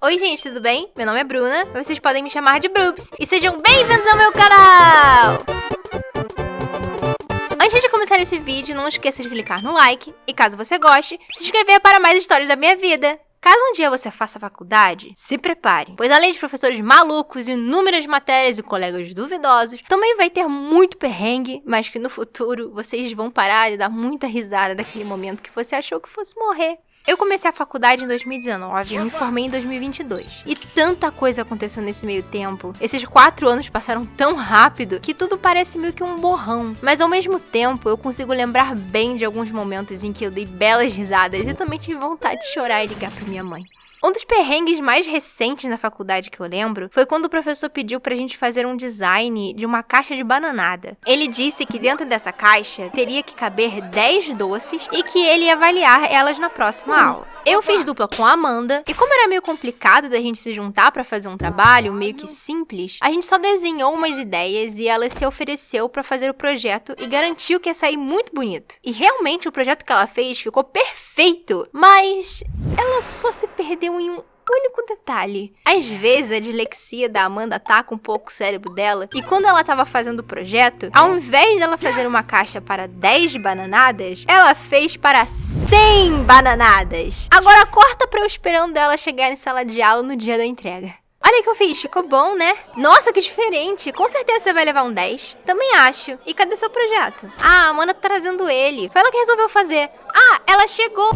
Oi gente, tudo bem? Meu nome é Bruna, mas vocês podem me chamar de Brubs. E sejam bem-vindos ao meu canal! Antes de começar esse vídeo, não esqueça de clicar no like e, caso você goste, se inscrever para mais histórias da minha vida. Caso um dia você faça faculdade, se prepare, pois além de professores malucos, inúmeras matérias e colegas duvidosos, também vai ter muito perrengue, mas que no futuro vocês vão parar e dar muita risada daquele momento que você achou que fosse morrer. Eu comecei a faculdade em 2019 e me formei em 2022. E tanta coisa aconteceu nesse meio tempo. Esses 4 anos passaram tão rápido que tudo parece meio que um borrão. Mas ao mesmo tempo, eu consigo lembrar bem de alguns momentos em que eu dei belas risadas e também tive vontade de chorar e ligar pra minha mãe. Um dos perrengues mais recentes na faculdade que eu lembro foi quando o professor pediu pra gente fazer um design de uma caixa de bananada. Ele disse que dentro dessa caixa teria que caber 10 doces e que ele ia avaliar elas na próxima aula. Eu fiz dupla com a Amanda e como era meio complicado da gente se juntar pra fazer um trabalho meio que simples, a gente só desenhou umas ideias e ela se ofereceu pra fazer o projeto e garantiu que ia sair muito bonito. E realmente o projeto que ela fez ficou perfeito, mas ela só se perdeu em um único detalhe. Às vezes a dislexia da Amanda ataca um pouco o cérebro dela e quando ela tava fazendo o projeto, ao invés dela fazer uma caixa para 10 bananadas, ela fez para 100 bananadas. Agora corta pra eu esperando ela chegar em sala de aula no dia da entrega. Olha o que eu fiz, ficou bom, né? Nossa, que diferente. Com certeza você vai levar um 10. Também acho. E cadê seu projeto? Ah, a Amanda tá trazendo ele. Foi ela que resolveu fazer. Ah, ela chegou.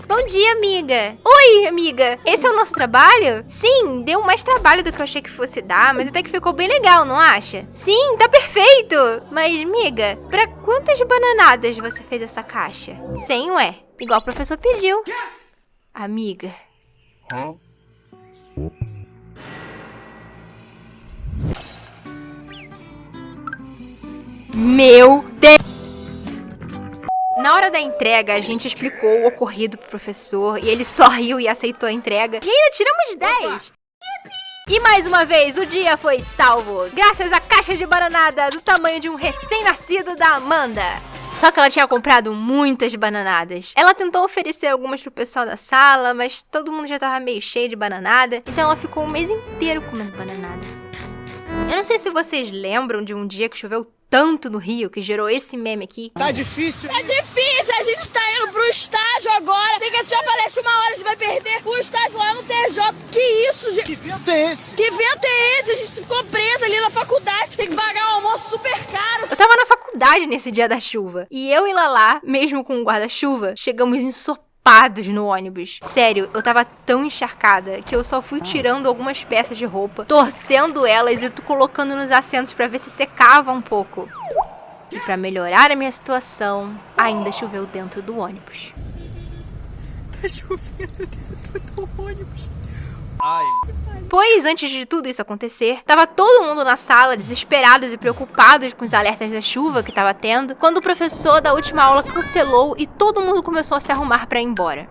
Bom dia, amiga. Oi, amiga. Esse é o nosso trabalho? Sim, deu mais trabalho do que eu achei que fosse dar, mas até que ficou bem legal, não acha? Sim, tá perfeito. Mas, amiga, pra quantas bananadas você fez essa caixa? 100, ué. Igual o professor pediu. Amiga. Meu Deus! Na hora da entrega, a gente explicou o ocorrido pro professor e ele só riu e aceitou a entrega. E ainda tiramos 10! E mais uma vez, o dia foi salvo, graças à caixa de bananada do tamanho de um recém-nascido da Amanda. Só que ela tinha comprado muitas bananadas. Ela tentou oferecer algumas pro pessoal da sala, mas todo mundo já tava meio cheio de bananada, então ela ficou o mês inteiro comendo bananada. Eu não sei se vocês lembram de um dia que choveu tanto no Rio que gerou esse meme aqui. Tá difícil? Tá difícil, a gente tá indo pro estágio agora. Tem que assistir a palestra 1 hora, a gente vai perder o estágio lá no TJ. Que isso, gente? Que vento é esse? Que vento é esse? A gente ficou presa ali na faculdade. Tem que pagar um almoço super caro. Eu tava na faculdade nesse dia da chuva. E eu e Lala, mesmo com o guarda-chuva, chegamos ensopados no ônibus. Sério, eu tava tão encharcada que eu só fui tirando algumas peças de roupa, torcendo elas e colocando nos assentos pra ver se secava um pouco. E pra melhorar a minha situação, ainda choveu dentro do ônibus. Tá chovendo dentro do ônibus. Ai. Pois, antes de tudo isso acontecer, tava todo mundo na sala, desesperados e preocupados com os alertas da chuva que tava tendo, quando o professor da última aula cancelou e todo mundo começou a se arrumar pra ir embora.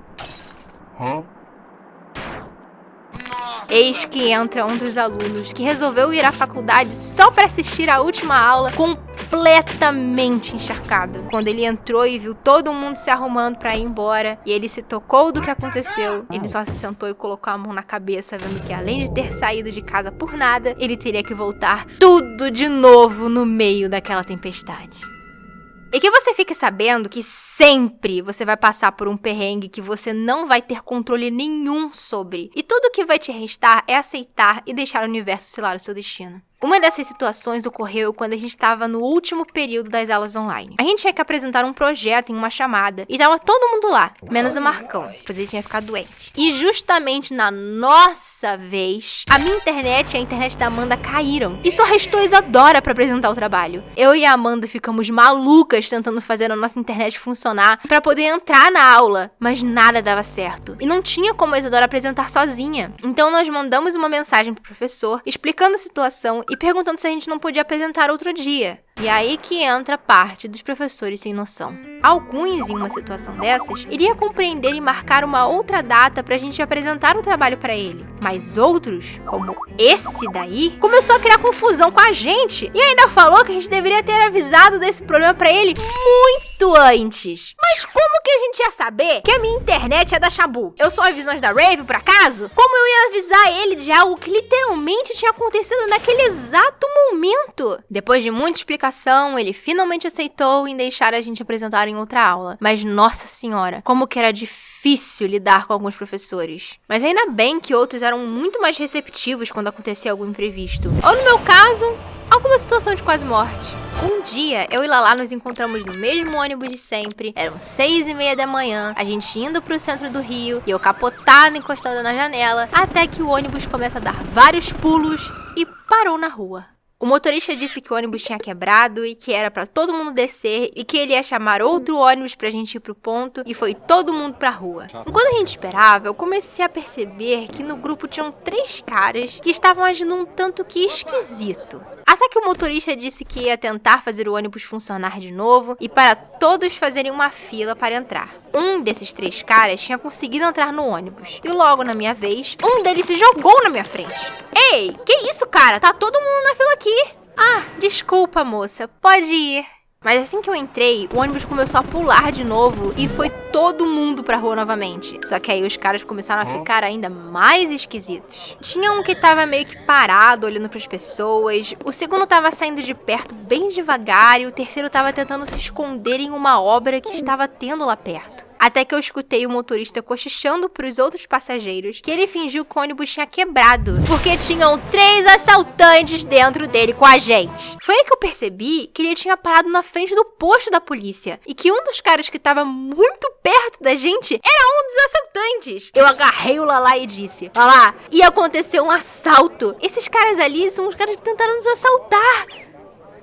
Eis que entra um dos alunos que resolveu ir à faculdade só pra assistir a última aula, completamente encharcado. Quando ele entrou e viu todo mundo se arrumando pra ir embora, e ele se tocou do que aconteceu, ele só se sentou e colocou a mão na cabeça, vendo que além de ter saído de casa por nada, ele teria que voltar tudo de novo no meio daquela tempestade. E que você fique sabendo que sempre você vai passar por um perrengue que você não vai ter controle nenhum sobre. E tudo que vai te restar é aceitar e deixar o universo selar o seu destino. Uma dessas situações ocorreu quando a gente estava no último período das aulas online. A gente tinha que apresentar um projeto em uma chamada e tava todo mundo lá, menos o Marcão, pois ele tinha ficado doente. E justamente na nossa vez, a minha internet e a internet da Amanda caíram. E só restou Isadora pra apresentar o trabalho. Eu e a Amanda ficamos malucas tentando fazer a nossa internet funcionar pra poder entrar na aula, mas nada dava certo. E não tinha como a Isadora apresentar sozinha. Então nós mandamos uma mensagem pro professor explicando a situação e perguntando se a gente não podia apresentar outro dia. E aí que entra a parte dos professores sem noção. Alguns, em uma situação dessas, iriam compreender e marcar uma outra data pra gente apresentar o trabalho pra ele. Mas outros, como esse daí, começou a criar confusão com a gente e ainda falou que a gente deveria ter avisado desse problema pra ele muito antes. Mas como que a gente ia saber que a minha internet é da Xambu? Eu sou a Visões da Rave, por acaso? Como eu ia avisar ele de algo que literalmente tinha acontecido naquele exato momento? Depois de muita explicação, ele finalmente aceitou em deixar a gente apresentar em outra aula. Mas, nossa senhora, como que era difícil lidar com alguns professores. Mas ainda bem que outros eram muito mais receptivos quando acontecia algo imprevisto. Ou no meu caso, alguma situação de quase morte. Um dia, eu e Lala nos encontramos no mesmo ônibus de sempre. Eram 6:30 da manhã, a gente indo pro centro do Rio e eu capotada, encostada na janela, até que o ônibus começa a dar vários pulos e parou na rua. O motorista disse que o ônibus tinha quebrado e que era pra todo mundo descer e que ele ia chamar outro ônibus pra gente ir pro ponto e foi todo mundo pra rua. Enquanto a gente esperava, eu comecei a perceber que no grupo tinham 3 caras que estavam agindo um tanto que esquisito. Até que o motorista disse que ia tentar fazer o ônibus funcionar de novo e para todos fazerem uma fila para entrar. Um desses 3 caras tinha conseguido entrar no ônibus. E logo na minha vez, um deles se jogou na minha frente. Ei, que isso, cara? Tá todo mundo na fila aqui. Ah, desculpa, moça. Pode ir. Mas assim que eu entrei, o ônibus começou a pular de novo e foi todo mundo pra rua novamente. Só que aí os caras começaram a ficar ainda mais esquisitos. Tinha um que tava meio que parado, olhando pras pessoas. O segundo tava saindo de perto bem devagar e o terceiro tava tentando se esconder em uma obra que estava tendo lá perto. Até que eu escutei o motorista cochichando pros outros passageiros que ele fingiu que o ônibus tinha quebrado, porque tinham 3 assaltantes dentro dele com a gente. Foi aí que eu percebi que ele tinha parado na frente do posto da polícia e que um dos caras que estava muito perto da gente era um dos assaltantes. Eu agarrei o Lala e disse: Lala, ia acontecer um assalto. Esses caras ali são os caras que tentaram nos assaltar.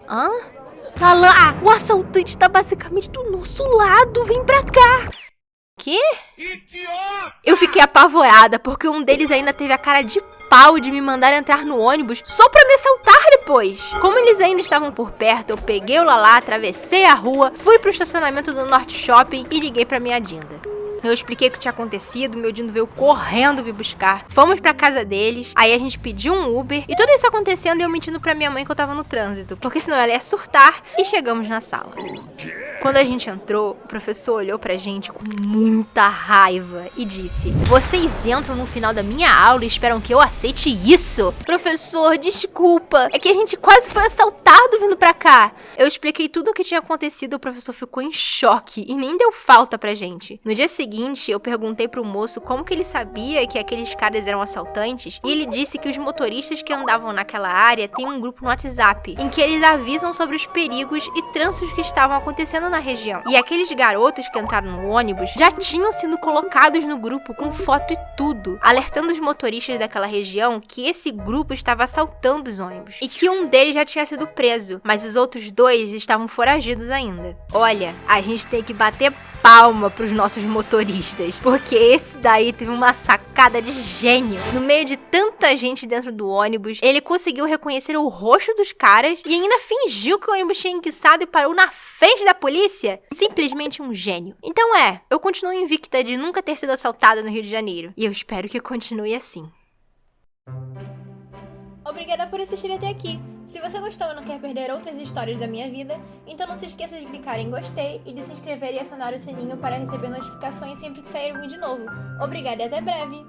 Hã? Lala, o assaltante tá basicamente do nosso lado, vem pra cá. Quê? Idiota! Eu fiquei apavorada porque um deles ainda teve a cara de pau de me mandar entrar no ônibus só pra me assaltar depois. Como eles ainda estavam por perto, eu peguei o Lala, atravessei a rua, fui pro estacionamento do Norte Shopping e liguei pra minha Dinda. Eu expliquei o que tinha acontecido, meu Dindo veio correndo me buscar. Fomos pra casa deles, aí a gente pediu um Uber e tudo isso acontecendo e eu mentindo pra minha mãe que eu tava no trânsito, porque senão ela ia surtar e chegamos na sala. Quando a gente entrou, o professor olhou pra gente com muita raiva e disse: Vocês entram no final da minha aula e esperam que eu aceite isso? Professor, desculpa, é que a gente quase foi assaltado vindo pra cá. Eu expliquei tudo o que tinha acontecido, o professor ficou em choque e nem deu falta pra gente. No dia seguinte, eu perguntei pro moço como que ele sabia que aqueles caras eram assaltantes e ele disse que os motoristas que andavam naquela área têm um grupo no WhatsApp em que eles avisam sobre os perigos e trânsitos que estavam acontecendo na região. E aqueles garotos que entraram no ônibus já tinham sido colocados no grupo com foto e tudo, alertando os motoristas daquela região que esse grupo estava assaltando os ônibus e que um deles já tinha sido preso, mas os outros 2 estavam foragidos ainda. Olha, a gente tem que bater palma pros nossos motoristas, porque esse daí teve uma sacada de gênio. No meio de tanta gente dentro do ônibus, ele conseguiu reconhecer o rosto dos caras e ainda fingiu que o ônibus tinha enguiçado e parou na frente da polícia. Simplesmente um gênio. Então eu continuo invicta de nunca ter sido assaltada no Rio de Janeiro. E eu espero que continue assim. Obrigada por assistir até aqui. Se você gostou e não quer perder outras histórias da minha vida, então não se esqueça de clicar em gostei e de se inscrever e acionar o sininho para receber notificações sempre que sair um vídeo novo. Obrigada e até breve!